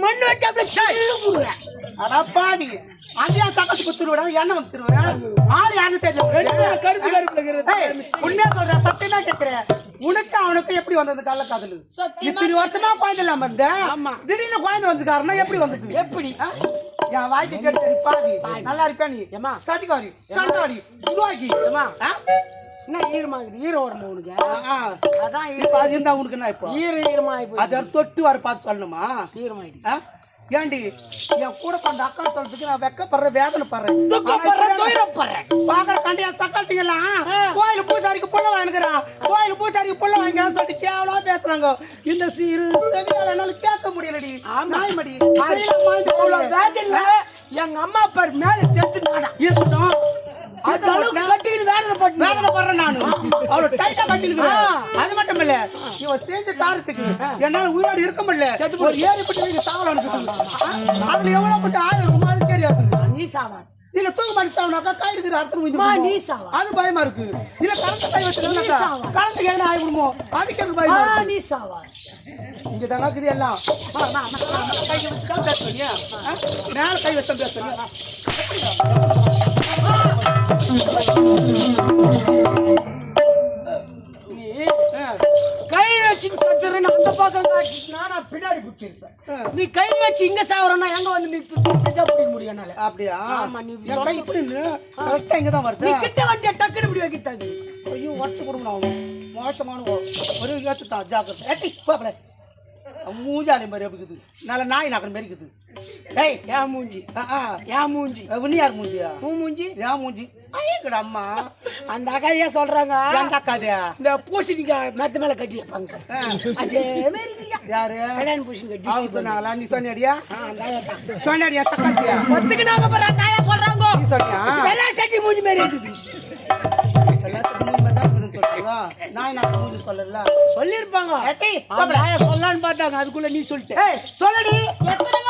மண்ணு வச்சு அப்படியே அடப்பாடி அந்தியா சக்கத்து குத்துருவா எண்ணெய் வந்து திருவேன் ஆள் யாருன்னு தெரியல உன்னே சொல்ற சத்தியமா கேட்கிறேன் உனக்கு அவனுக்கு எப்படி வந்தது கள்ளக்காதல் இத்தனை வருஷமா குழந்தை இல்லாம இருந்த திடீர்னு குழந்தை வந்து காரணம் எப்படி வந்தது எப்படி என் வாய்க்கு கேட்டு பாதி நல்லா இருப்பா நீ சதிகாரி சண்டாடி துருவாக்கி என்ன ஈரமாகுது ஈரம் வருமா உனக்கு அதான் அது இருந்தா உனக்கு என்ன இப்போ ஈரமாயி அதை தொட்டு வர பார்த்து சொல்லணுமா ஈரமாயிடு ஏண்டி என் கூட அந்த அக்கா சொல்றதுக்கு நான் வெக்கப்படுறேன் வேதனை படுறேன் பாக்குற கண்டியா சக்காத்திங்கெல்லாம் கோயில் பூசாரிக்கு புள்ள வாங்கிக்கிறான் கோயில் பூசாரிக்கு புள்ள வாங்கிக்கிறான்னு சொல்லிட்டு கேவலமா பேசுறாங்க இந்த சீரு செவியால என்னால கேட்க முடியலடி நாய்மடி எங்க அம்மா அப்பா மேல தெட்டு நாடா இருக்கட்டும் வேதனை படுறேன் நானு அவளை டைட்டா கட்டிருக்கிறேன் அது மட்டும் இல்ல இவ செஞ்ச காரத்துக்கு என்னால உயிரோடு இருக்க முடியல ஒரு ஏறி பட்டு சாவலாம் இருக்குது அதுல எவ்வளவு பத்தி ஆயிரம் மாதிரி தெரியாது நீ சாவா இல்ல தூக்கு மாட்டி சாவனாக்கா கை இருக்கிற அர்த்தம் நீ சாவா அது பயமா இருக்கு இல்ல கரண்ட் கை வச்சுனாக்கா கரண்ட் எதுனா ஆயிடுமோ அதுக்கு எனக்கு பயமா இருக்கு நீ சாவா இங்க தாங்க இருக்குது எல்லாம் கை வச்சு பேசுறீங்க மேல கை வச்சு பேசுறீங்க நீ கை வச்சு சத்துறேன்னு அந்த பக்கம் காட்டினா நான் பின்னாடி பிடிச்சிருப்பேன் நீ கை வச்சு இங்க சாவறனா எங்க வந்து நிக்க முடியும் என்னால அப்படியா ஆமா நீ கை இப்படி கரெக்டா இங்க தான் வருது நீ கிட்ட வந்து டக்குனு இப்படி வைக்கிட்டாங்க ஐயோ ஒட்டு கொடுக்கணும் மோசமான ஒரு ஏத்துட்டான் ஜாக்கிரதை ஏத்தி பாப்பல மூஞ்சாலி மாதிரி இருக்குது நல்ல நாய் நாக்கன் மாதிரி இருக்குது டேய் ஏன் மூஞ்சி ஏன் மூஞ்சி உன்ன யார் மூஞ்சியா உன் மூஞ்சி ஏன் மூஞ்சி ஐயக்கட அம்மா அந்த அக்கா ஏன் சொல்றாங்க அந்த அக்காதியா இந்த பூசணிக்கா மெத்த மேல கட்டி வைப்பாங்க அதே மாதிரி யாரு கல்யாணம் பூசணி கட்டி அவங்க சொன்னாங்களா நீ சொன்னியா அந்த சொன்னாடியா சக்காத்தியா ஒத்துக்கினாங்க பாரு அந்த அக்கா சொல்றாங்க நீ சொன்னியா வெள்ளா சட்டி மூஞ்சி மாதிரி இருக்குது நாய் நாக்கு மூஞ்சி சொல்லல சொல்லிருப்பாங்க ஏத்தி சொல்லான்னு பார்த்தாங்க அதுக்குள்ள நீ சொல்லிட்டு சொல்லடி எத்தனை